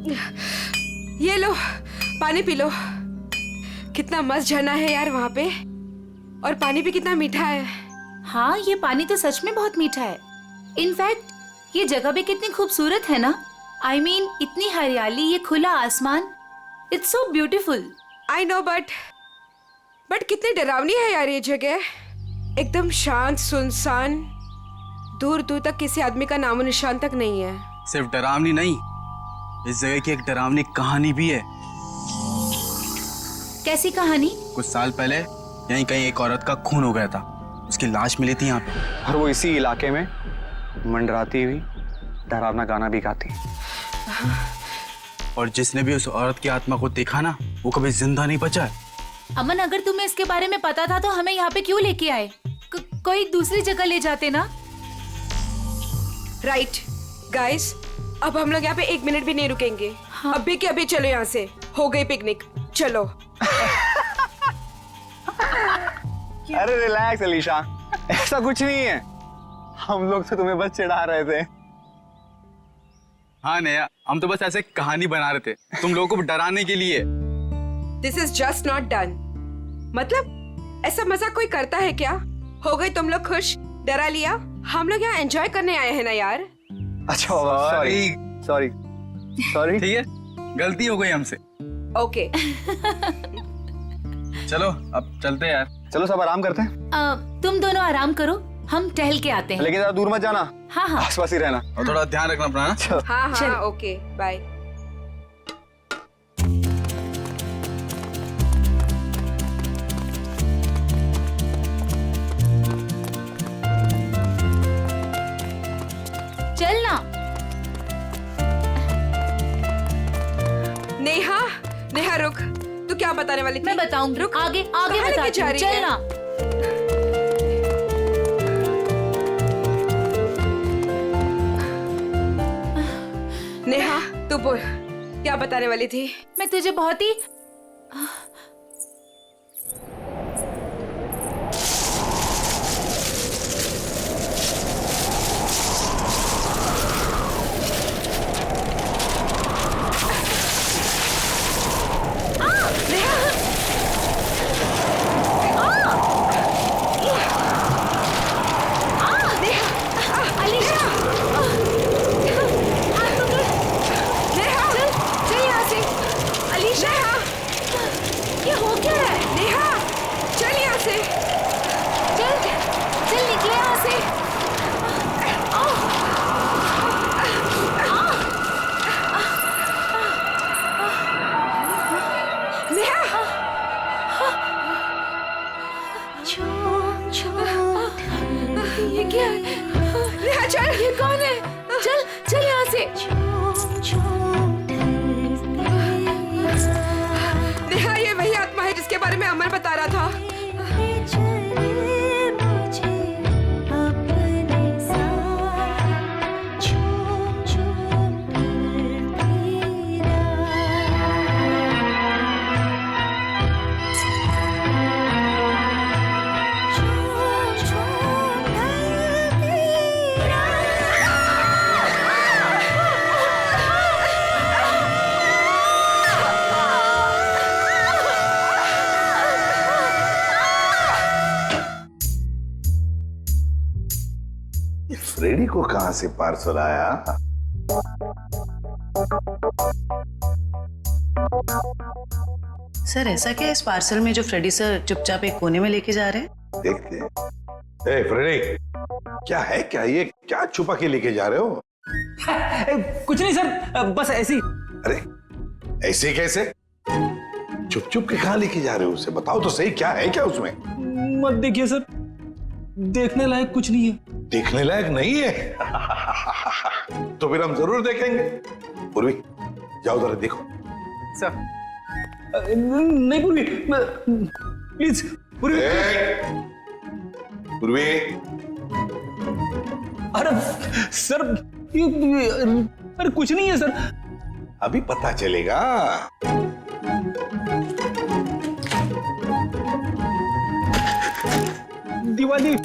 ये लो, पानी P low. कितना मस्त झरना है यार वहाँ पे, और पानी भी कितना मीठा है। हाँ, ये पानी तो सच में बहुत मीठा है। इनफैक्ट ये जगह भी कितनी खूबसूरत है ना। I mean, इतनी हरियाली, ये खुला आसमान, it's so beautiful. I know, but कितनी डरावनी है यार ये जगह। एकदम शांत, सुनसान, दूर दूर तक किसी आदमी का नामो निशान तक नहीं है। सिर्फ डरावनी नहीं, इस जगह की एक डरावनी कहानी भी है। कैसी कहानी? कुछ साल पहले यहीं कहीं एक औरत का खून हो गया था। उसकी लाश मिली थी यहाँ पे, और वो इसी इलाके में मंडराती हुई डरावना गाना भी गाती। और जिसने भी उस औरत की आत्मा को देखा ना, वो कभी जिंदा नहीं बचा है। अमन, अगर तुम्हें इसके बारे में पता था तो हमें यहाँ पे क्यों लेके आए? कोई दूसरी जगह ले जाते ना। राइट गाइस, अब हम लोग यहाँ पे 1 मिनट भी नहीं रुकेंगे। हाँ। अभी के अभी चलो यहाँ से, हो गई पिकनिक, चलो। अरे रिलैक्स अलीशा, ऐसा कुछ नहीं है। हम लोग तो तुम्हें बस चिढ़ा रहे थे। हाँ नेहा, हम तो बस ऐसे कहानी बना रहे थे तुम लोगों को डराने के लिए। This is just not done. मतलब ऐसा मजाक कोई करता है क्या? हो गई तुम लोग खुश, डरा लिया। हम लोग यहाँ एंजॉय करने आए हैं ना यार। अच्छा सॉरी सॉरी सॉरी। ठीक है, गलती हो गई हमसे। ओके चलो अब चलते हैं यार। चलो सब आराम करते हैं। तुम दोनों आराम करो, हम टहल के आते हैं। लेकिन ज्यादा दूर मत जाना। हाँ हाँ, आसपास ही रहना। और थोड़ा ध्यान रखना अपना। हाँ? हाँ चलो। हाँ, ओके बाय। चलना। नेहा, नेहा रुक, तू क्या बताने वाली थी? मैं बताऊंगी, रुक, आगे कहाँ आगे लेके बताती जा हूँ, रही है? चलना। नेहा तू बोल, क्या बताने वाली थी? मैं तुझे बहुत ही ये क्या है? नेहा चल, ये कौन है? चल चल यहाँ से। नेहा ये वही आत्मा है जिसके बारे में अमर बता रहा था। फ्रेडी को कहां से पार्सल आया? सर ऐसा क्या इस पार्सल में जो फ्रेडी सर चुपचाप एक कोने में लेके जा रहे हैं? देखते हैं। ए फ्रेडी, क्या है क्या ये? क्या छुपा के लेके जा रहे हो? कुछ नहीं सर, बस ऐसी। अरे ऐसे कैसे? चुप चुप के कहां लेके जा रहे हो? उसे बताओ तो सही, क्या है क्या उसमें? मत देखिए सर, देखने लायक कुछ नहीं है। देखने लायक नहीं है? तो फिर हम जरूर देखेंगे। पूर्वी जाओ जरा देखो। सर नहीं पूर्वी, प्लीज पूर्वी। पूर्वी, अरे सर अरे कुछ नहीं है सर। अभी पता चलेगा। दिवाली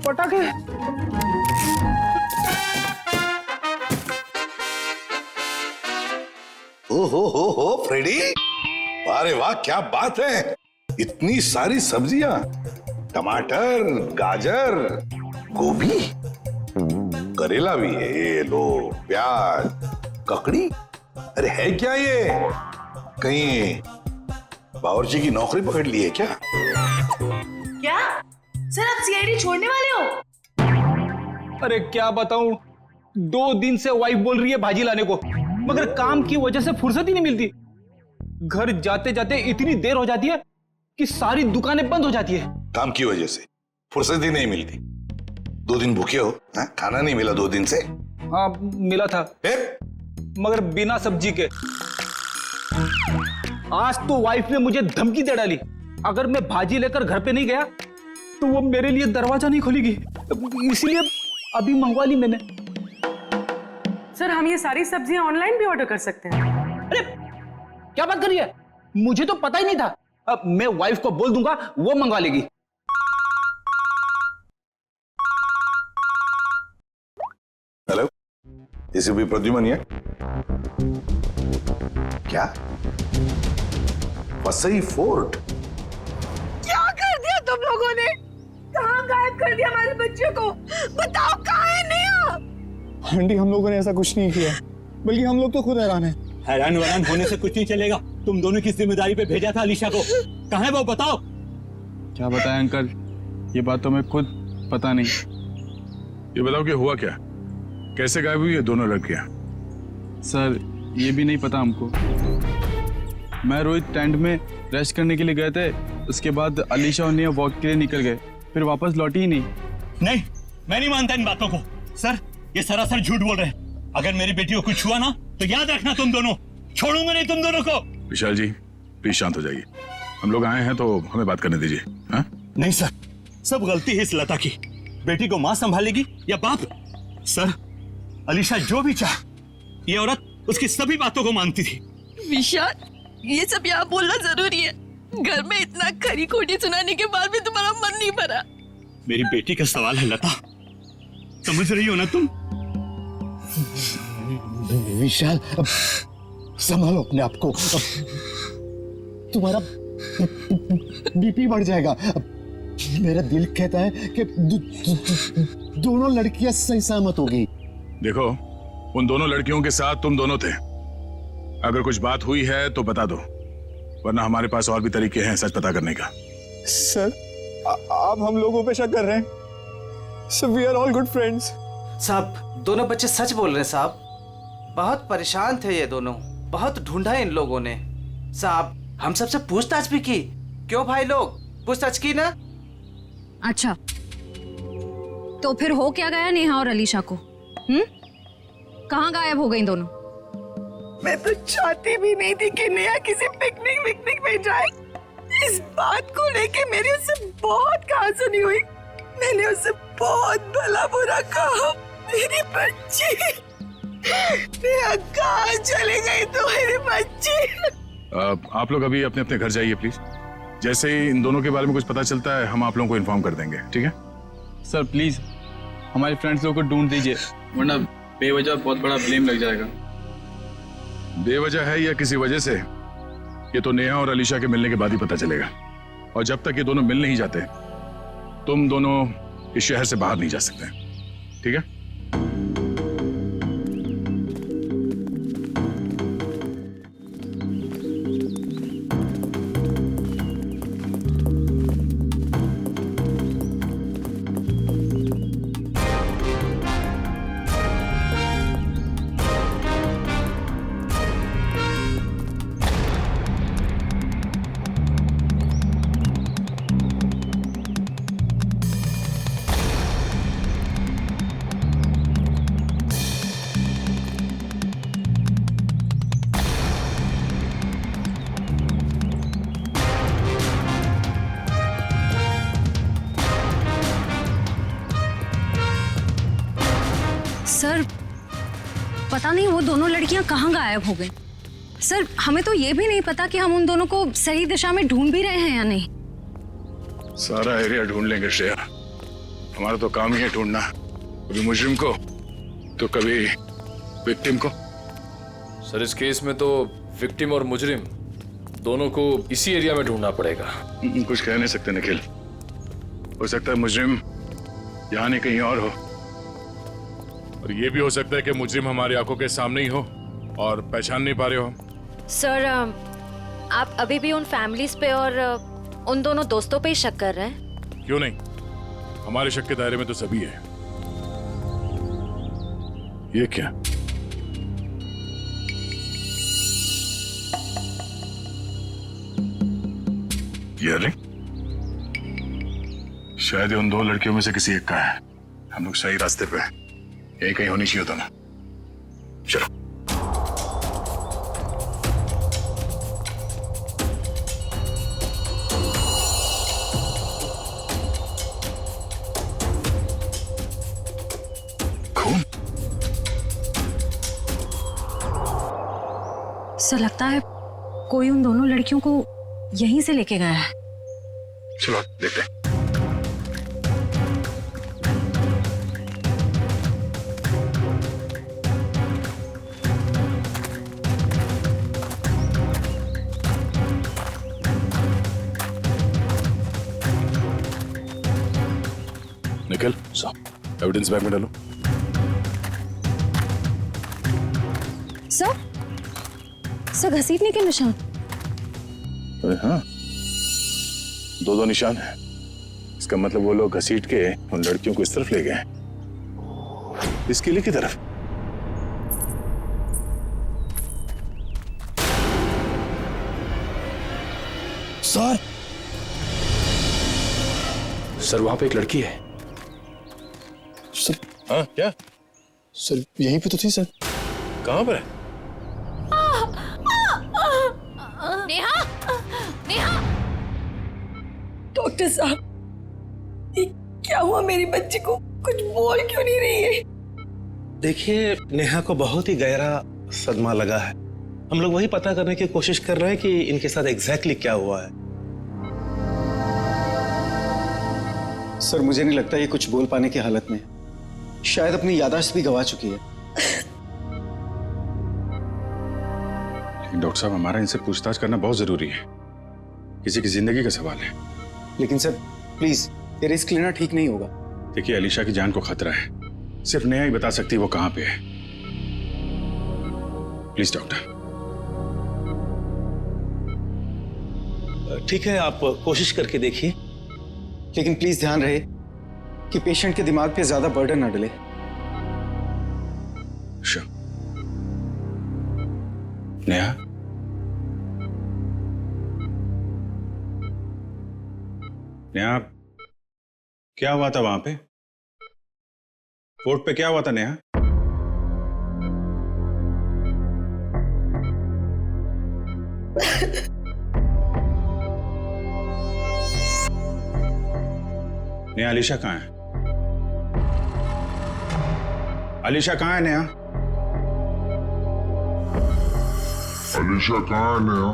पटाखे। हो फ्रेडी, अरे वाह क्या बात है, इतनी सारी सब्जियां, टमाटर, गाजर, गोभी, करेला भी है, ये लो, प्याज, ककड़ी, अरे है क्या ये, कहीं बावर्ची की नौकरी पकड़ ली है क्या? क्या सर आप सीआईडी छोड़ने वाले हो? अरे क्या बताऊं, 2 दिन से वाइफ बोल रही है भाजी लाने को, मगर काम की वजह से फुर्सत ही नहीं मिलती। घर जाते जाते इतनी देर हो जाती है कि सारी दुकानें बंद हो जाती है। काम की वजह से फुर्सत ही नहीं मिलती। 2 दिन भूखे हो, हा? खाना नहीं मिला 2 दिन से? हाँ मिला था, मगर बिना सब्जी के। आज तो वाइफ ने मुझे धमकी दे डाली, अगर मैं भाजी लेकर घर पे नहीं गया तो वो मेरे लिए दरवाजा नहीं खोलेगी, इसीलिए अभी मंगवा ली मैंने। सर हम ये सारी सब्जियां ऑनलाइन भी ऑर्डर कर सकते हैं? अरे क्या बात कर रही है, मुझे तो पता ही नहीं था। अब मैं वाइफ को बोल दूंगा, वो मंगवा लेगी। हेलो, एसीपी प्रद्युमन है क्या? वसई फोर्ट? क्या कर दिया तुम लोगों ने? कहाँ गायब कर दिया हमारे बच्चे को? बताओ कहाँ है नेहा? आंटी हम लोगों ने ऐसा कुछ नहीं किया, बल्कि हम लोग तो खुद हैरान हैं। हैरान वैरान होने से कुछ नहीं चलेगा। तुम दोनों की जिम्मेदारी पे भेजा था अलीशा को, कहाँ है वो बताओ। क्या बताएं अंकल, ये बात तो मैं खुद पता नहीं। ये बताओ कि हुआ क्या, कैसे गायब हुई ये दोनों लड़कियां? सर ये भी नहीं पता हमको। मैं रोहित टेंट में रेस्ट करने के लिए गए थे, उसके बाद अलीशा और नेहा वॉक के लिए निकल गए, फिर वापस लौटी ही नहीं। नहीं, मैं नहीं मानता इन बातों को। सर ये सरासर झूठ बोल रहे हैं। अगर मेरी बेटी को कुछ हुआ ना तो याद रखना तुम दोनों, छोड़ूंगा नहीं तुम दोनों को। विशाल जी प्लीज शांत हो जाइए, हम लोग आए हैं तो हमें बात करने दीजिए। हाँ? नहीं सर, सब गलती है इस लता की। बेटी को माँ संभालेगी या बाप? सर अलीशा जो भी चाहे, ये औरत उसकी सभी बातों को मानती थी। विशाल ये सब यहाँ बोलना जरूरी है? घर में इतना खरी खोटी सुनाने के बाद भी तुम्हारा मन नहीं भरा? मेरी बेटी का सवाल है लता, समझ रही हो ना तुम? विशाल अब संभालो अपने आप को, तुम्हारा बीपी बढ़ जाएगा। मेरा दिल कहता है कि दोनों लड़कियां सही सहमत हो गई। देखो उन दोनों लड़कियों के साथ तुम दोनों थे, अगर कुछ बात हुई है तो बता दो, वरना हमारे पास और भी तरीके हैं सच पता करने का। सर आप हम लोगों पे शक कर रहे हैं? Sir we are all good friends. साहब दोनों बच्चे सच बोल रहे हैं साहब, बहुत परेशान थे ये दोनों, बहुत ढूंढा इन लोगों ने। साहब हम सबसे पूछताछ भी की, क्यों भाई लोग पूछताछ की ना? अच्छा तो फिर हो क्या गया नेहा और अलीशा को? कहाँ गायब हो गई दोनों? मैं तो चाहती भी नहीं थी कि नेहा किसी पिकनिक में जाए। इस बात को लेके मेरी उससे बहुत कहासुनी हुई। मैंने उससे बहुत भला बुरा कहा। मेरी बच्ची नेहा कहाँ चले गई तो मेरी बच्ची? आप लोग अभी अपने अपने घर जाइए प्लीज। जैसे ही इन दोनों के बारे में कुछ पता चलता है हम आप लोगों को इन्फॉर्म कर देंगे, ठीक है? सर प्लीज हमारे फ्रेंड्स लोगों को ढूंढ दीजिए, वरना बेवजह बहुत बड़ा ब्लेम लग जाएगा। बेवजह है या किसी वजह से, ये तो नेहा और अलीशा के मिलने के बाद ही पता चलेगा। और जब तक ये दोनों मिल नहीं जाते तुम दोनों इस शहर से बाहर नहीं जा सकते, ठीक है? सर पता नहीं वो दोनों लड़कियां कहाँ गायब हो गई। सर हमें तो ये भी नहीं पता कि हम उन दोनों को सही दिशा में ढूंढ भी रहे हैं या नहीं। सारा एरिया ढूंढ लेंगे श्रेया, हमारा तो काम ही है ढूंढना, कभी मुजरिम को तो कभी विक्टिम को। सर इस केस में तो विक्टिम और मुजरिम दोनों को इसी एरिया में ढूंढना पड़ेगा। कुछ कह नहीं सकते निखिल, हो सकता है मुजरिम यहाँ नहीं कहीं और हो, और ये भी हो सकता है कि मुजरिम हमारी आंखों के सामने ही हो और पहचान नहीं पा रहे हो। सर आप अभी भी उन फैमिलीज पे और उन दोनों दोस्तों पे ही शक कर रहे हैं? क्यों नहीं, हमारे शक के दायरे में तो सभी है। ये क्या? ये रिंग शायद ये उन दो लड़कियों में से किसी एक का है। हम लोग सही रास्ते पे हैं। यही कहीं होनी चाहिए होता ना। चलो। खून? सर लगता है कोई उन दोनों लड़कियों को यहीं से लेके गया है। चलो देखते हैं। निकल, एविडेंस बैग में डालो। सर घसीटने के निशान। अरे हाँ, दो निशान है। इसका मतलब वो लोग घसीट के उन लड़कियों को इस तरफ ले गए, इस किले की तरफ। सर वहां पे एक लड़की है। सर हाँ क्या? सर यहीं पे तो थी सर। कहां पर है? नेहा, नेहा। डॉक्टर साहब, ये क्या हुआ मेरी बच्ची को? कुछ बोल क्यों नहीं रही है? देखिए, नेहा को बहुत ही गहरा सदमा लगा है। हम लोग वही पता करने की कोशिश कर रहे हैं कि इनके साथ एग्जैक्टली क्या हुआ है। सर मुझे नहीं लगता ये कुछ बोल पाने की हालत में है। शायद अपनी याददाश्त भी गंवा चुकी है। डॉक्टर साहब, हमारा इनसे पूछताछ करना बहुत जरूरी है। किसी की जिंदगी का सवाल है। लेकिन सर प्लीज, ये रिस्क लेना ठीक नहीं होगा। देखिए, अलीशा की जान को खतरा है। सिर्फ नेहा ही बता सकती है वो कहां पे है। Please doctor. ठीक है, आप कोशिश करके देखिए, लेकिन प्लीज ध्यान रहे कि पेशेंट के दिमाग पे ज्यादा बर्डन ना डले। नेहा, नेहा, क्या हुआ था वहां पे? कोर्ट पे क्या हुआ था नेहा? नेहा, अलीशा कहाँ है? अलीशा कहाँ है नेहा? अलीशा कहाँ है नेहा?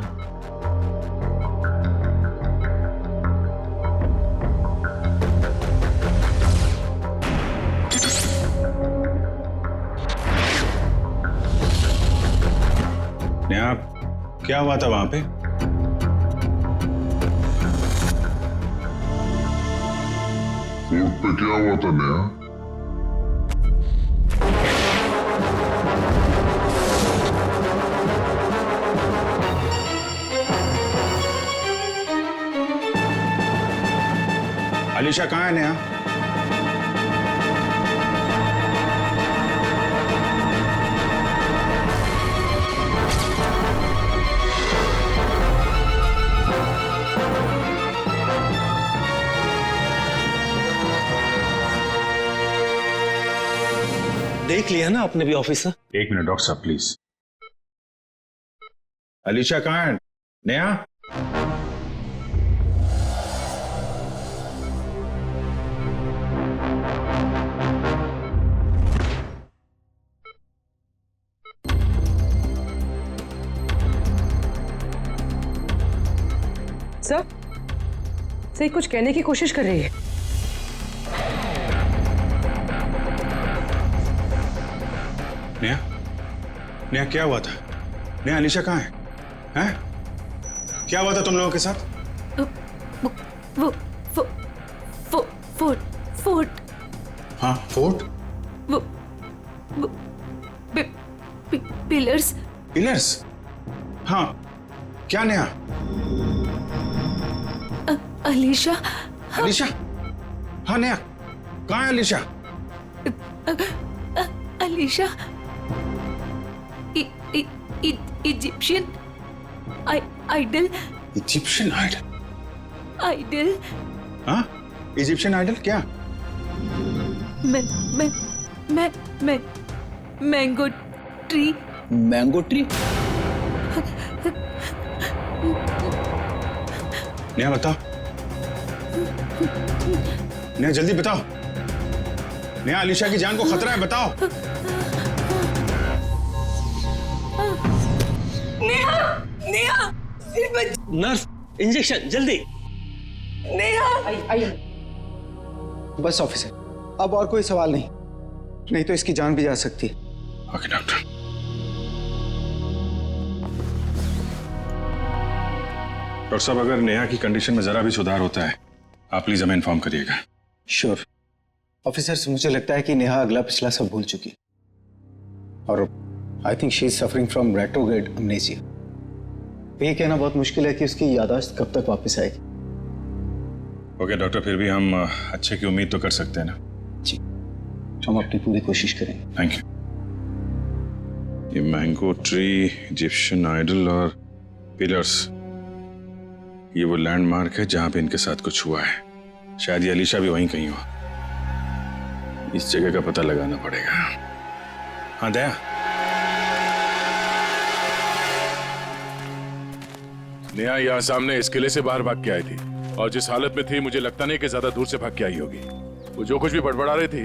नेहा, क्या हुआ था वहां पे? कोर्ट पे क्या हुआ था नेहा? अलीशा कहाँ है नेहा? देख लिया ना आपने भी ऑफिसर? एक मिनट डॉक्टर साहब प्लीज। अलीशा कहाँ है नेहा? सर, सही कुछ कहने की कोशिश कर रही है। नेहा, नेहा क्या हुआ था? नेहा, अलीशा कहाँ है? हैं? क्या हुआ था तुम लोगों के साथ? फोर्ट हाँ, फोर्ट? पिलर्स। पिलर्स? हाँ, क्या नेहा? अलीशा। अलीशा? हाँ नेहा, कहाँ है Alisha? Alisha Egyptian idol. Egyptian idol? Idol? हाँ, इजिप्शियन आइडल क्या? Mango tree. Mango tree? Neha बताओ, नेहा जल्दी बताओ, नेहा अलीशा की जान को खतरा है, बताओ। नेहा, नेहा, नर्स, इंजेक्शन जल्दी। नेहा, बस ऑफिसर, अब और कोई सवाल नहीं, नहीं तो इसकी जान भी जा सकती है। Okay doctor. डॉक्टर साहब, अगर नेहा की कंडीशन में जरा भी सुधार होता है आप प्लीज हमें इन्फॉर्म करिएगा। श्योर ऑफिसर, मुझे लगता है कि नेहा अगला पिछला सब भूल चुकी है और I think she is suffering from retrograde amnesia. ये कहना बहुत मुश्किल है कि उसकी याददाश्त कब तक वापस आएगी। ओके डॉक्टर, फिर भी हम अच्छे की उम्मीद तो कर सकते हैं ना? जी, हम अपनी पूरी कोशिश करेंगे। Thank you. ये मैंगो ट्री, इजिप्शियन आइडल और पिलर्स, ये वो लैंडमार्क है जहां पे इनके साथ कुछ हुआ है। शायद ये अलीशा भी वहीं कहीं हो। इस जगह का पता लगाना पड़ेगा। हाँ दया, नेहा यहाँ सामने इस किले से बाहर भाग के आई थी और जिस हालत में थी मुझे लगता नहीं कि ज्यादा दूर से भाग के आई होगी। वो जो कुछ भी बड़बड़ा रही थी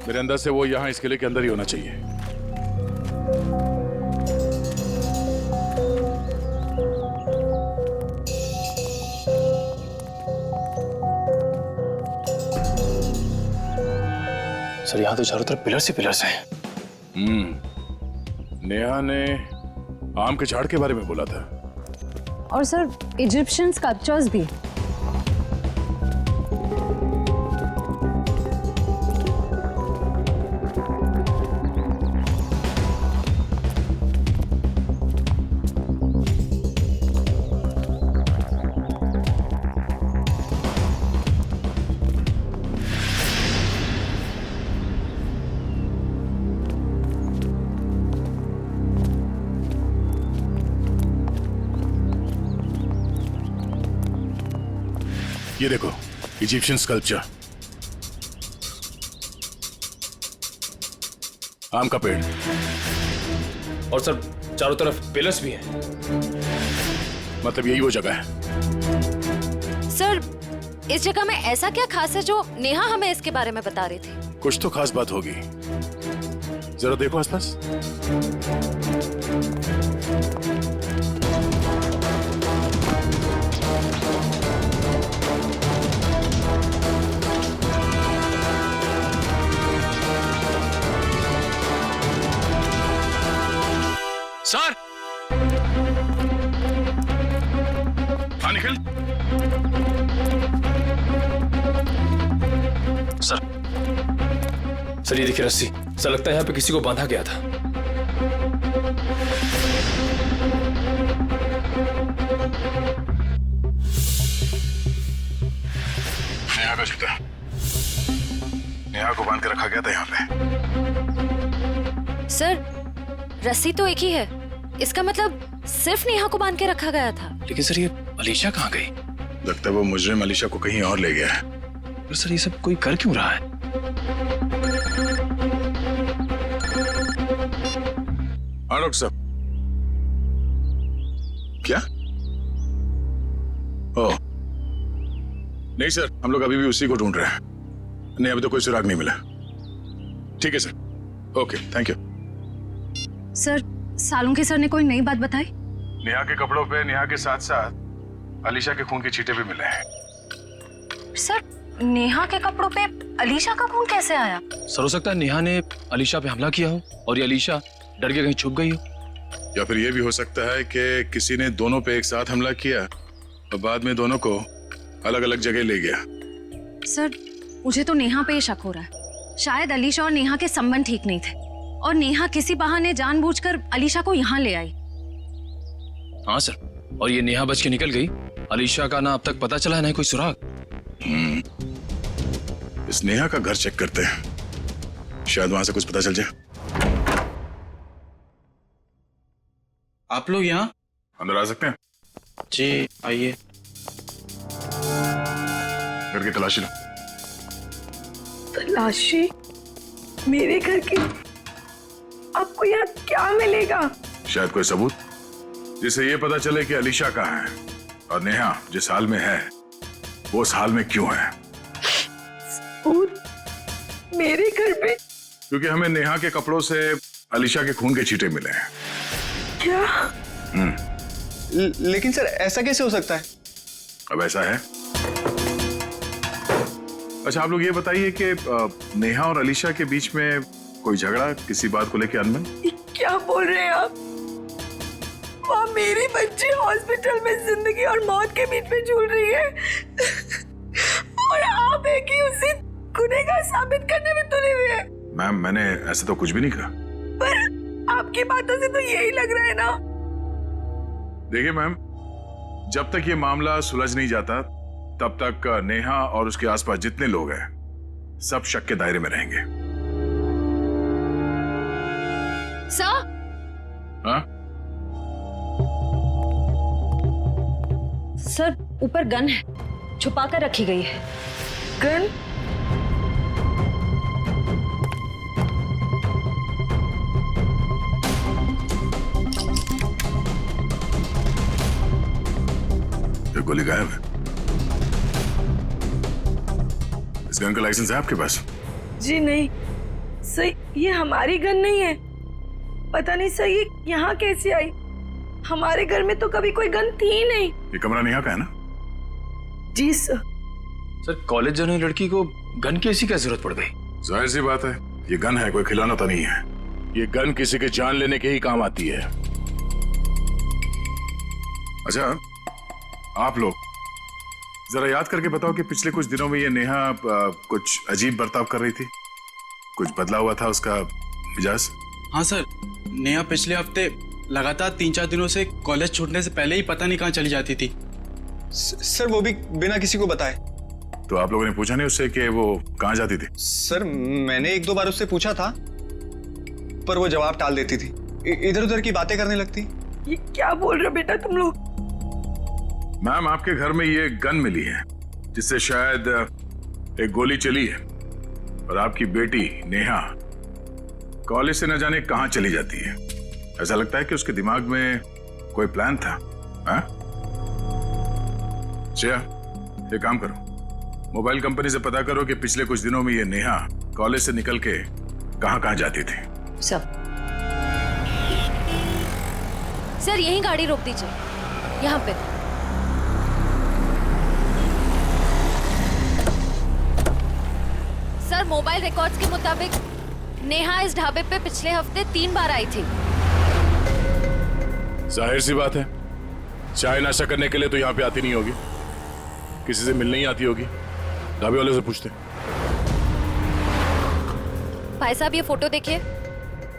मेरे अंदर से, वो यहाँ इस किले के अंदर ही होना चाहिए। सर यहाँ तो चारों तरफ पिलर्स ही पिलर्स हैं। नेहा ने आम के झाड़ के बारे में बोला था। और सर इजिप्शियन स्कल्पचर्स भी। ये देखो, इजिप्शियन स्कल्पचर, आम का पेड़, और सर चारों तरफ पिलर्स भी हैं। मतलब यही वो जगह है। सर इस जगह में ऐसा क्या खास है जो नेहा हमें इसके बारे में बता रही थी? कुछ तो खास बात होगी, जरा देखो आसपास। सर, हाँ निखिल। सर ये देखिए रस्सी, सर लगता है यहाँ पे किसी को बांधा गया था। नेहा का जूता, नेहा को बांध के रखा गया था यहाँ पे। सर रस्सी तो एक ही है, इसका मतलब सिर्फ नेहा को बांध के रखा गया था। लेकिन सर ये अलीशा कहाँ गई? लगता है वो मुजरिम अलीशा को कहीं और ले गया है। पर सर ये सब कोई कर क्यों रहा है? हाँ डॉक्टर साहब। क्या? ओह नहीं सर, हम लोग अभी भी उसी को ढूंढ रहे हैं। नहीं, अभी तो कोई सुराग नहीं मिला। ठीक है sir, okay thank you. Sir Salunke sir ने कोई नई बात बताई? नेहा के कपड़ों पे नेहा के साथ साथ अलीशा के खून के छींटे भी मिले हैं। सर नेहा के कपड़ों पे अलीशा का खून कैसे आया? सर हो सकता है नेहा ने अलीशा पे हमला किया हो और ये अलीशा डर के कहीं छुप गई हो। या फिर ये भी हो सकता है कि किसी ने दोनों पे एक साथ हमला किया और बाद में दोनों को अलग अलग जगह ले गया। सर मुझे तो नेहा पे शक हो रहा है। शायद अलीशा और नेहा के संबंध ठीक नहीं थे और नेहा किसी बहाने जानबूझकर अलीशा को यहाँ ले आई। हाँ सर, और ये नेहा बच के निकल गई। अलीशा का ना अब तक पता चला है ना कोई सुराग। इस नेहा का घर चेक करते हैं, शायद वहां से कुछ पता चल जाए। आप लोग यहाँ अंदर आ सकते हैं? जी आइए। घर की तलाशी लो। तलाशी? मेरे घर की? आपको यहाँ क्या मिलेगा? शायद कोई सबूत जिससे ये पता चले कि अलीशा कहाँ है और नेहा जिस हाल में है वो उस हाल में क्यों है। सबूत? मेरे घर पे? क्योंकि हमें नेहा के कपड़ों से अलीशा के खून के छींटे मिले हैं। क्या? लेकिन सर ऐसा कैसे हो सकता है? अब ऐसा है। अच्छा आप लोग ये बताइए कि नेहा और अलीशा के बीच में कोई झगड़ा किसी बात को लेकर अनबन? क्या बोल रहे हैं आप? वहाँ मेरी बच्ची हॉस्पिटल में जिंदगी और मौत के बीच में झूल रही है और आप एक ही उसे गुनहगार साबित करने में तुले हुए हैं। मैम मैंने ऐसा तो कुछ भी नहीं कहा। पर आपकी बातों से तो यही लग रहा है ना। देखिए मैम, जब तक ये मामला सुलझ नहीं जाता तब तक नेहा और उसके आसपास जितने लोग हैं सब शक के दायरे में रहेंगे। सर? हाँ? सर ऊपर गन है, छुपा कर रखी गई है। गन? ये गोली गायब है। इस गन का लाइसेंस है आपके पास? जी नहीं सर, ये हमारी गन नहीं है। पता नहीं सर ये यहाँ कैसे आई। हमारे घर में तो कभी कोई गन थी ही नहीं। ये कमरा नेहा का है ना? जी सर। सर कॉलेज जाने लड़की को गन की ऐसी क्या जरूरत पड़ गई? जाहिर सी बात है, ये गन है, कोई खिलौना तो नहीं है। ये गन किसी के जान लेने के ही काम आती है। अच्छा आप लोग जरा याद करके बताओ कि पिछले कुछ दिनों में ये नेहा कुछ अजीब बर्ताव कर रही थी, कुछ बदला हुआ था उसका मिजाज? हाँ सर, नेहा पिछले हफ्ते लगातार 3-4 दिनों से कॉलेज छूटने से पहले ही पता नहीं कहाँ चली जाती थी। सर वो भी बिना किसी को बताए। तो आप लोगों ने पूछा नहीं उससे कि वो कहाँ जाती थी? सर मैंने 1-2 बार उससे पूछा था पर वो जवाब टाल देती थी, इधर उधर की बातें करने लगती। ये क्या बोल रहे हो बेटा तुम लोग? मैम आपके घर में ये गन मिली है जिससे शायद एक गोली चली है और आपकी बेटी नेहा कॉलेज से न जाने कहां चली जाती है। ऐसा लगता है कि उसके दिमाग में कोई प्लान था। हाँ? श्रेया ये काम करो, मोबाइल कंपनी से पता करो कि पिछले कुछ दिनों में ये नेहा कॉलेज से निकल के कहां जाती थी। सर यहीं गाड़ी रोक दीजिए, यहाँ पे। सर मोबाइल रिकॉर्ड्स के मुताबिक नेहा इस ढाबे पे पिछले हफ्ते 3 बार आई थी। जाहिर सी बात है, चाय नाश्ता करने के लिए तो यहाँ पे आती नहीं होगी, किसी से मिलने ही आती होगी। ढाबे वाले से पूछते। भाई साहब ये फोटो देखिए,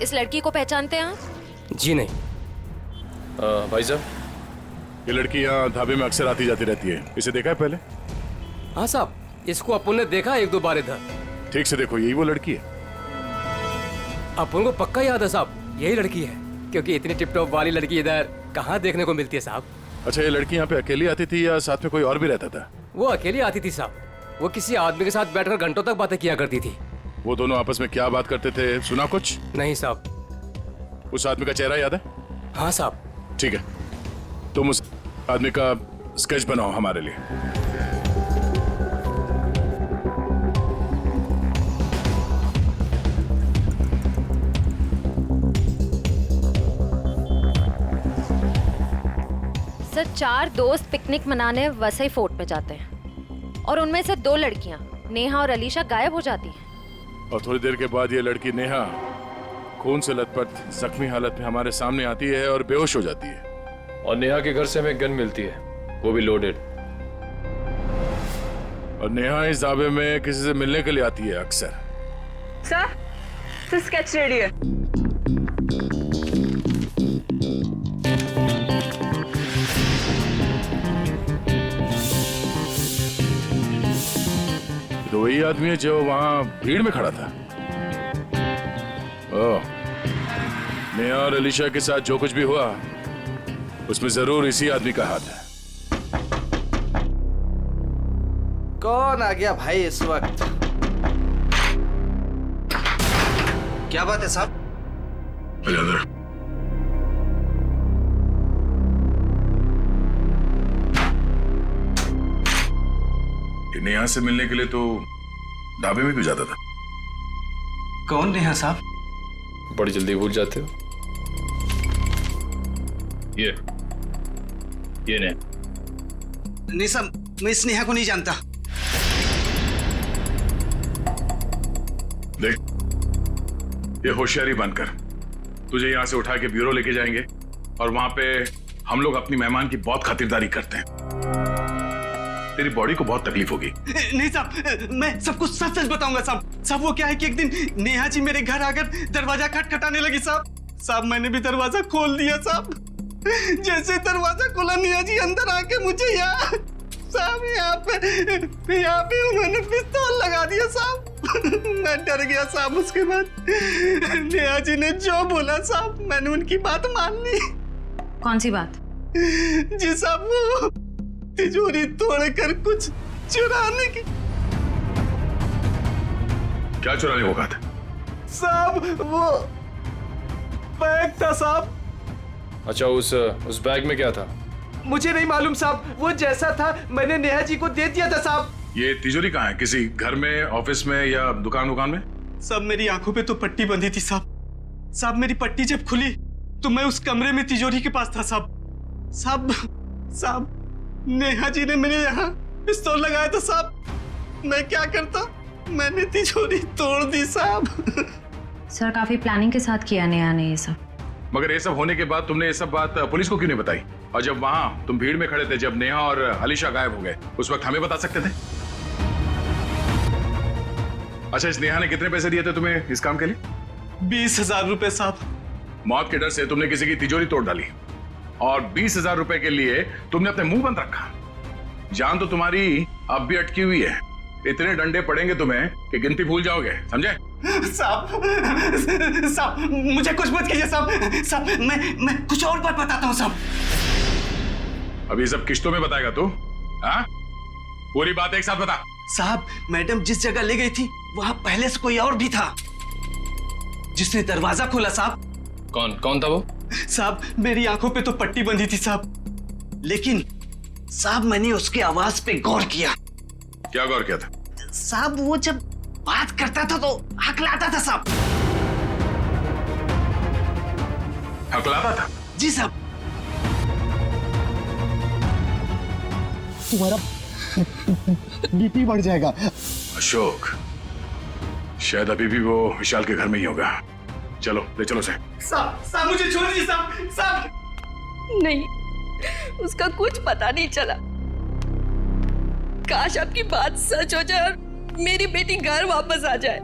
इस लड़की को पहचानते हैं आप? जी नहीं। भाई साहब ये लड़की यहाँ ढाबे में अक्सर आती जाती रहती है, इसे देखा है पहले? हाँ साहब, इसको अपन ने देखा 1-2 बार इधर। ठीक से देखो, यही वो लड़की है। अपन को पक्का याद है साहब, यही लड़की है, क्योंकि इतनी टिप-टॉप वाली लड़की इधर कहाँ देखने को मिलती है साहब। अच्छा ये लड़की यहाँ पे अकेली आती थी या साथ में कोई और भी रहता था? वो अकेली आती थी साहब, वो किसी आदमी के साथ बैठकर घंटों तक बातें किया करती थी। वो दोनों आपस में क्या बात करते थे, सुना कुछ? नहीं साहब। उस आदमी का चेहरा याद है? हाँ साहब। ठीक है, तुम उस आदमी का स्केच बनाओ हमारे लिए। सर 4 दोस्त पिकनिक मनाने वसई फोर्ट में जाते हैं और उनमें से 2 लड़कियां नेहा और अलीशा गायब हो जाती हैं। और थोड़ी देर के बाद ये लड़की नेहा खून से लथपथ जख्मी हालत में हमारे सामने आती है और बेहोश हो जाती है। और नेहा के घर से हमें गन मिलती है, वो भी लोडेड। और नेहा इस दावे में किसी से मिलने के लिए आती है अक्सर। सर स्केच रेडी है। तो वही आदमी है जो वहां भीड़ में खड़ा था। ओह, नेहा और अलीशा के साथ जो कुछ भी हुआ उसमें जरूर इसी आदमी का हाथ है। कौन आ गया भाई इस वक्त? क्या बात है साहब? नेहा से मिलने के लिए तो ढाबे में क्यों जाता था? कौन नेहा साहब? बड़ी जल्दी भूल जाते हो। ये नेहा। नहीं साहब, मैं इस नेहा को नहीं जानता। देख, ये होशियारी बनकर तुझे यहां से उठा के ब्यूरो लेके जाएंगे और वहां पे हम लोग अपनी मेहमान की बहुत खातिरदारी करते हैं। तेरी बॉडी को बहुत तकलीफ होगी। नहीं साहब, मैं सब कुछ सच सच बताऊंगा साहब। साहब वो क्या है कि एक दिन नेहा जी मेरे घर आकर दरवाजा खटखटाने लगी साहब। मैंने भी दरवाजा खोल दिया साहब। जैसे दरवाजा खोला नेहा जी अंदर आके मुझे यहाँ पे उन्होंने पिस्तौल लगा दिया साहब। मैं डर गया साहब। उसके बाद नेहा जी ने जो बोला साहब, मैंने उनकी बात मान ली। कौन सी बात? जी साहब, वो तिजोरी तोड़कर कुछ चुराने की। क्या चुराने को कहा था? साहब वो बैग था साहब। अच्छा, उस बैग में क्या था? मुझे नहीं मालूम साहब, वो जैसा था मैंने नेहा जी को दे दिया था साहब। ये तिजोरी कहाँ है? किसी घर में, ऑफिस में या दुकान में? सब मेरी आंखों पे तो पट्टी बंधी थी साहब। साहब मेरी पट्टी जब खुली तो मैं उस कमरे में तिजोरी के पास था साहब। साहब नेहा जी ने मेरे यहाँ पिस्तौल लगाया था साहब। मैं क्या करता, मैंने तिजोरी तोड़ दी साहब। सर काफी प्लानिंग के साथ किया नेहा ने ये सब। मगर ये सब होने के बाद तुमने ये सब बात पुलिस को क्यों नहीं बताई? और जब वहां तुम भीड़ में खड़े थे, जब नेहा और अलीशा गायब हो गए, उस वक्त हमें बता सकते थे। अच्छा, इस नेहा ने कितने पैसे दिए थे तुम्हें इस काम के लिए? 20,000 रुपए साहब। मौत के डर से तुमने किसी की तिजोरी तोड़ डाली और 20,000 रुपए के लिए तुमने अपने मुंह बंद रखा। जान तो तुम्हारी अब भी अटकी हुई है। इतने डंडे पड़ेंगे तुम्हें कि गिनती भूल जाओगे, समझे? साहब मुझे कुछ मत कीजिए साहब। मैं कुछ और बात बताता हूँ साहब। अब ये सब किश्तों में बताएगा तू? हाँ? पूरी बात एक साथ बता। साहब मैडम जिस जगह ले गई थी वहां पहले से कोई और भी था जिसने दरवाजा खोला साहब। कौन था वो? साहब मेरी आंखों पे तो पट्टी बंधी थी साहब, लेकिन साहब मैंने उसकी आवाज पे गौर किया। क्या गौर किया था? साहब वो जब बात करता था तो हकलाता था साहब। हकलाता था? जी साहब। तुम्हारा बीपी बढ़ जाएगा। अशोक, शायद अभी भी वो विशाल के घर में ही होगा। चलो ले चलो से। साहब मुझे छोड़ दीजिए साहब। नहीं, उसका कुछ पता नहीं चला। काश आपकी बात सच हो जाए और मेरी बेटी घर वापस आ जाए।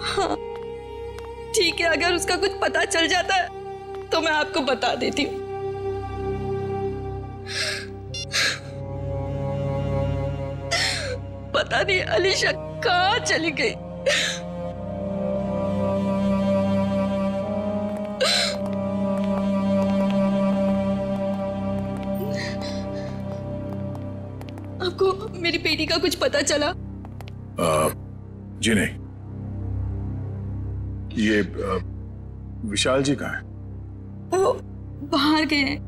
हाँ ठीक है, अगर उसका कुछ पता चल जाता है तो मैं आपको बता देती हूँ। पता नहीं अलीशा कहाँ चली गई। आपको मेरी बेटी का कुछ पता चला? जी नहीं। ये विशाल जी कहाँ हैं? वो बाहर गए हैं।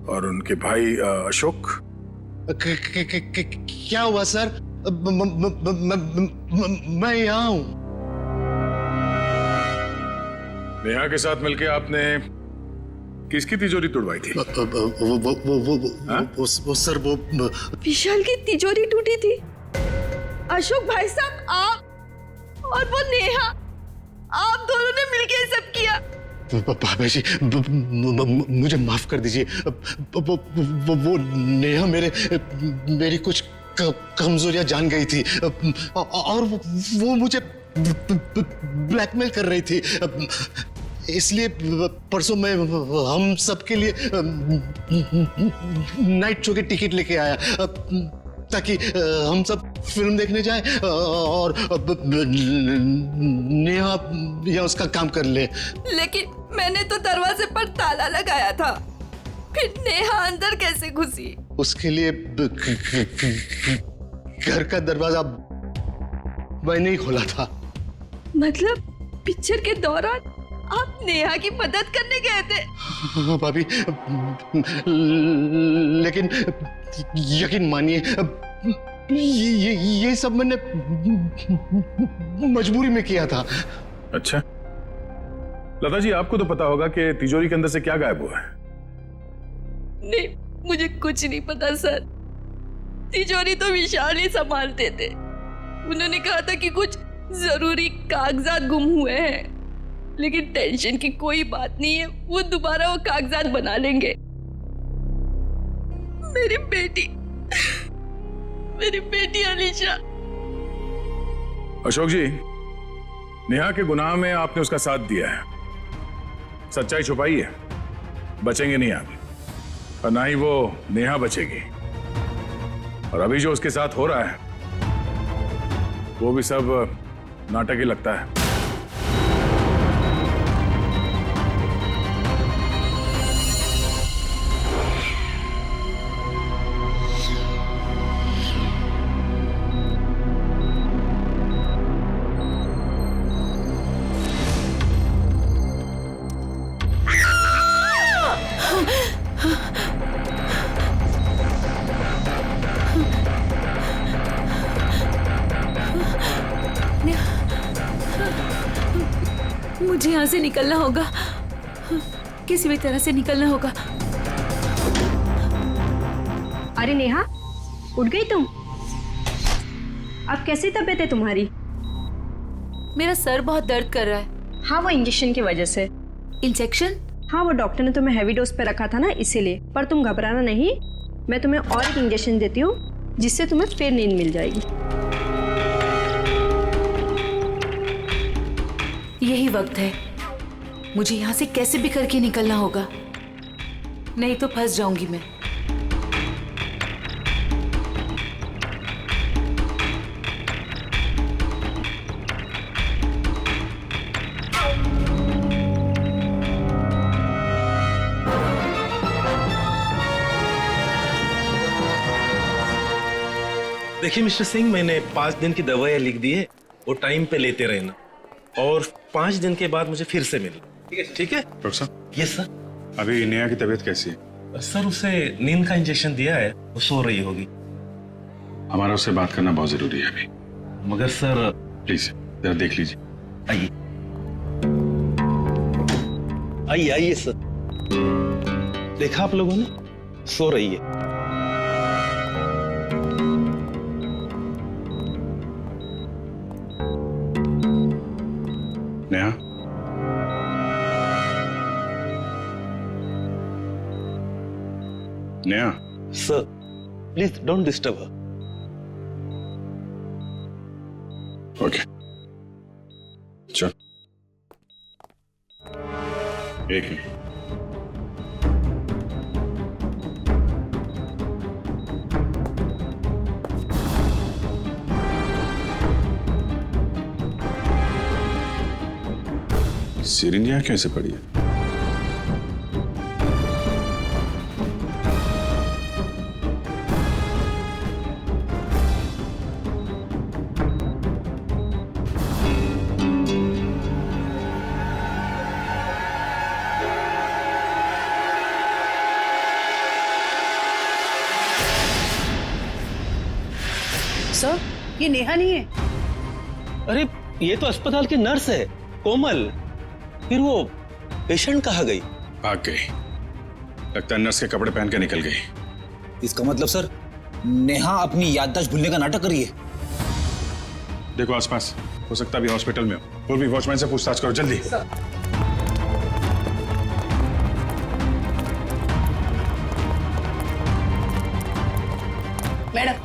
और उनके भाई अशोक? क्या हुआ सर? मैं यहाँ हूँ। नेहा के साथ मिलके आपने किसकी तिजोरी तोड़वाई थी? वो सर वो विशाल की तिजोरी टूटी थी। अशोक भाई साहब आप और वो नेहा आप दोनों ने मिलके ये सब किया। भाभी जी मुझे माफ कर दीजिए। वो नेहा मेरी कुछ कमजोरियां जान गई थी और वो मुझे ब्लैकमेल कर रही थी, इसलिए परसों मैं हम सबके लिए नाइट शो की टिकट लेके आया ताकि हम सब फिल्म देखने जाएं और नेहा या उसका काम कर ले। लेकिन मैंने तो दरवाजे पर ताला लगाया था, फिर नेहा अंदर कैसे घुसी? उसके लिए घर का दरवाजा मैंने ही खोला था। मतलब पिक्चर के दौरान आप नेहा की मदद करने गए थे? हाँ भाभी, लेकिन यकीन मानिए ये सब मैंने मजबूरी में किया था। अच्छा लता जी, आपको तो पता होगा कि तिजोरी के अंदर से क्या गायब हुआ है? नहीं, मुझे कुछ नहीं पता सर। तिजोरी तो विशाल ही संभालते थे। उन्होंने कहा था कि कुछ जरूरी कागजात गुम हुए हैं, लेकिन टेंशन की कोई बात नहीं है, वो दोबारा वो कागजात बना लेंगे। मेरी बेटी अलीशा। अशोक जी, नेहा के गुनाह में आपने उसका साथ दिया है, सच्चाई छुपाई है, बचेंगे नहीं आप, और ना ही वो नेहा बचेगी। और अभी जो उसके साथ हो रहा है वो भी सब नाटक ही लगता है। मुझे यहाँ से निकलना होगा, किसी भी तरह से निकलना होगा। अरे नेहा, उठ गई तुम? अब कैसी तबीयत है तुम्हारी? मेरा सर बहुत दर्द कर रहा है। हाँ, वो इंजेक्शन की वजह से। इंजेक्शन? हाँ, वो डॉक्टर ने तुम्हें हैवी डोज पे रखा था ना, इसीलिए। पर तुम घबराना नहीं, मैं तुम्हें और एक इंजेक्शन देती हूँ जिससे तुम्हें फिर नींद मिल जाएगी। यही वक्त है, मुझे यहाँ से कैसे भी करके निकलना होगा, नहीं तो फंस जाऊंगी मैं। देखिए मिस्टर सिंह, मैंने 5 दिन की दवाइयाँ लिख दी है, वो टाइम पे लेते रहना, और 5 दिन के बाद मुझे फिर से मिलना। ठीक है डॉक्टर साहब? Yes sir. अभी नेहा की तबीयत कैसी है? सर, उसे नींद का इंजेक्शन दिया है, वो सो रही होगी। हमारा उससे बात करना बहुत जरूरी है अभी। मगर सर प्लीज जरा देख लीजिए। आइए आइए आइए सर। देखा आप लोगों ने, सो रही है। Neha, Neha. Sir please don't disturb her. Okay, चल। एक मिनट। सिरिंज यहाँ कैसे पड़ी है? सर, ये नेहा नहीं है। अरे ये तो अस्पताल की नर्स है, कोमल। फिर वो पेशेंट कहाँ गई? भाग गई। लगता है नर्स के कपड़े पहन के निकल गई। इसका मतलब सर, नेहा अपनी याददाश्त भूलने का नाटक कर रही है। देखो आसपास, हो सकता है अभी हॉस्पिटल में हो। और भी वॉचमैन से पूछताछ करो जल्दी। मैडम,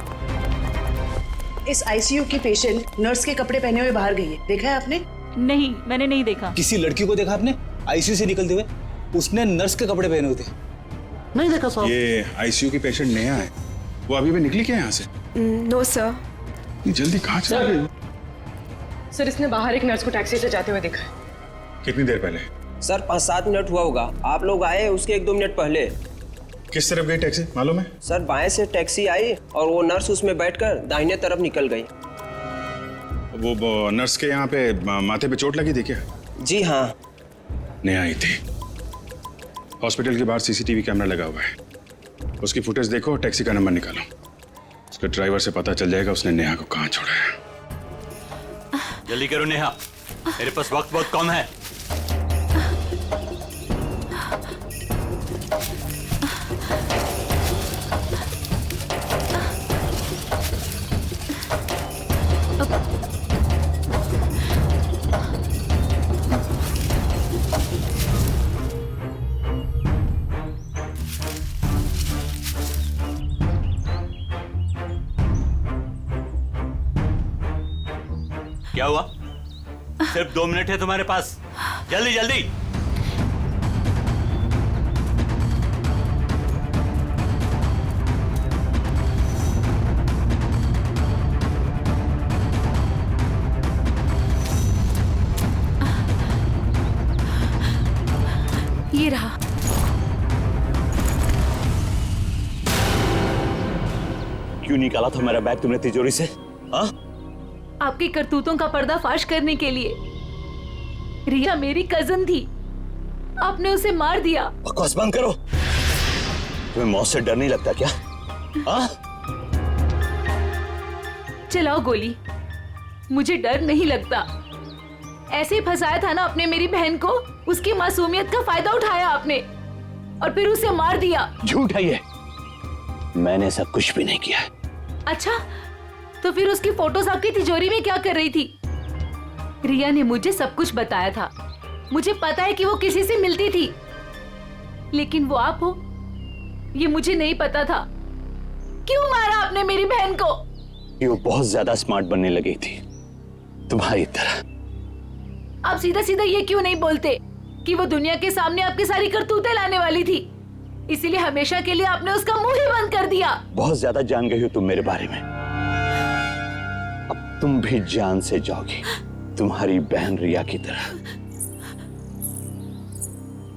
इस आईसीयू की पेशेंट नर्स के कपड़े पहने हुए बाहर गई है, देखा है आपने? नहीं, मैंने नहीं देखा। किसी लड़की को देखा आपने आईसीयू से निकलते हुए? उसने नर्स के कपड़े पहने हुए थे। नहीं देखा साहब। ये आईसीयू की पेशेंट नेहा है, वो अभी भी निकली क्या यहाँ से? No sir. जल्दी कहाँ चला गई? सर, इसने बाहर एक नर्स को टैक्सी से जाते हुए देखा है। कितनी देर पहले? सर 5-7 मिनट हुआ होगा। आप लोग आए उसके 1-2 मिनट पहले। किस तरफ गई टैक्सी मालूम है? सर बाएं से टैक्सी आई और वो नर्स उसमें बैठकर दाहिने तरफ निकल गई। वो नर्स के यहाँ पे माथे पे चोट लगी थी क्या? जी हाँ। नेहा आई थी। हॉस्पिटल के बाहर सीसीटीवी कैमरा लगा हुआ है, उसकी फुटेज देखो, टैक्सी का नंबर निकालो। उसके ड्राइवर से पता चल जाएगा उसने नेहा को कहाँ छोड़ा है। जल्दी करो नेहा, मेरे पास वक्त बहुत कम है। क्या हुआ? सिर्फ 2 मिनट है तुम्हारे पास, जल्दी जल्दी। ये रहा। क्यों निकाला था मेरा बैग तुमने तिजोरी से? हाँ? आपकी करतूतों का पर्दाफाश करने के लिए। रिया मेरी कजन थी, आपने उसे मार दिया। बकवास बंद करो। तुम्हें मौत से डर नहीं लगता क्या? हाँ? चलाओ गोली, मुझे डर नहीं लगता। ऐसे ही फंसाया था ना आपने मेरी बहन को, उसकी मासूमियत का फायदा उठाया आपने और फिर उसे मार दिया। झूठ है ये, मैंने ऐसा कुछ भी नहीं किया। अच्छा, तो फिर उसकी फोटोज आपकी तिजोरी में क्या कर रही थी? रिया ने मुझे सब कुछ बताया था, मुझे पता है कि वो किसी से मिलती थी, लेकिन वो आप हो ये मुझे नहीं पता था। क्यों मारा आपने मेरी बहन को? वो बहुत ज्यादा स्मार्ट बनने लगी थी तुम्हारी तरह। आप सीधा सीधा ये क्यों नहीं बोलते कि वो दुनिया के सामने आपकी सारी करतूतें लाने वाली थी, इसीलिए हमेशा के लिए आपने उसका मुंह ही बंद कर दिया। बहुत ज्यादा जान गई हो तुम मेरे बारे में, अब तुम भी जान से जाओगी तुम्हारी बहन रिया की तरह।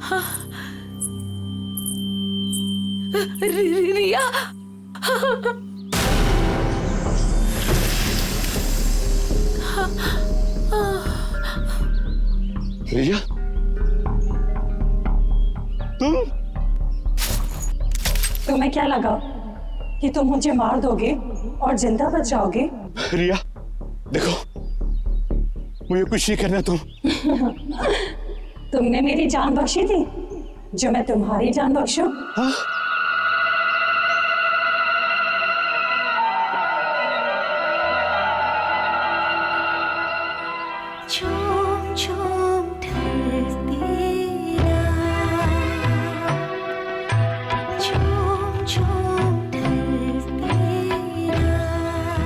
हाँ। रिया रिया तुम्हें क्या लगा कि तुम मुझे मार दोगे और जिंदा बच जाओगे? रिया देखो, मुझे कुछ नहीं करना। तुमने मेरी जान बख्शी थी, जो मैं तुम्हारी जान बख्शूं? हाँ?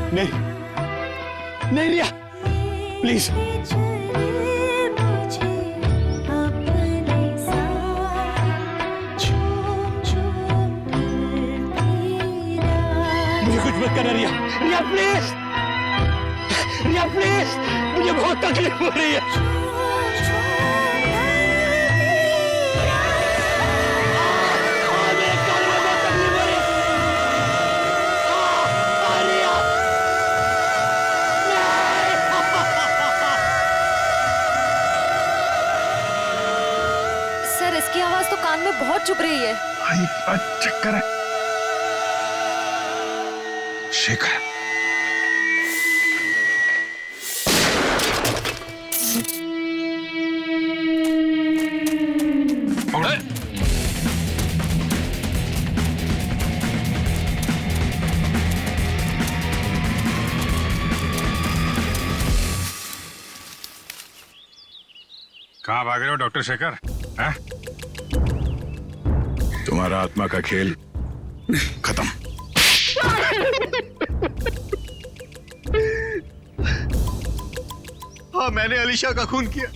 नहीं नहीं रिया प्लीज, मुझे कुछ मत करना रिया। रिया प्लीज, रिया प्लीज, मुझे बहुत तकलीफ हो रही है। इसकी आवाज तो कान में बहुत चुभ रही है। चक्कर है। शेखर कहाँ भाग रहे हो डॉक्टर शेखर? हैं? तुम्हारा आत्मा का खेल खत्म। हाँ, मैंने अलीशा का खून किया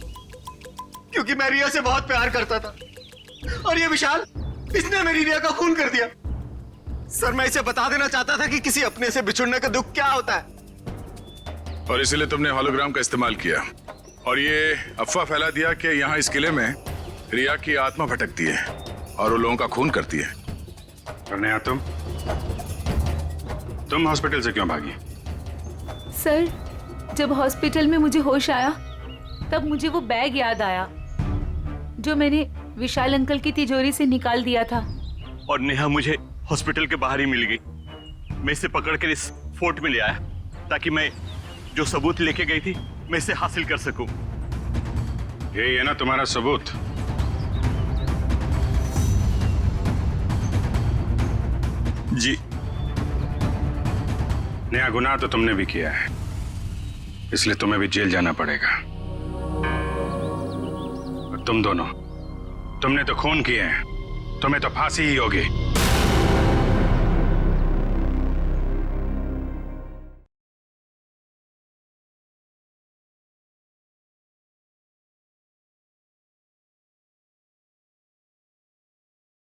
क्योंकि मैं रिया से बहुत प्यार करता था, और ये विशाल, इसने मेरी रिया का खून कर दिया। सर, मैं इसे बता देना चाहता था कि किसी अपने से बिछुड़ने का दुख क्या होता है। और इसीलिए तुमने हॉलोग्राम का इस्तेमाल किया और ये अफवाह फैला दिया कि यहाँ इस किले में रिया की आत्मा भटकती है और वो लोगों का खून करती है। और नेहा, तुम हॉस्पिटल से क्यों भागी? सर, जब हॉस्पिटल में मुझे होश आया तब मुझे वो बैग याद आया जो मैंने विशाल अंकल की तिजोरी से निकाल दिया था। और नेहा मुझे हॉस्पिटल के बाहर ही मिल गई। मैं इसे पकड़कर इस फोर्ट में ले आया ताकि मैं जो सबूत लेके गई थी मैं इसे हासिल कर सकूं। यही है ना तुम्हारा सबूत? जी। नया गुनाह तो तुमने भी किया है, इसलिए तुम्हें भी जेल जाना पड़ेगा। और तुम दोनों, तुमने तो खून किए हैं, तुम्हें तो फांसी ही होगी।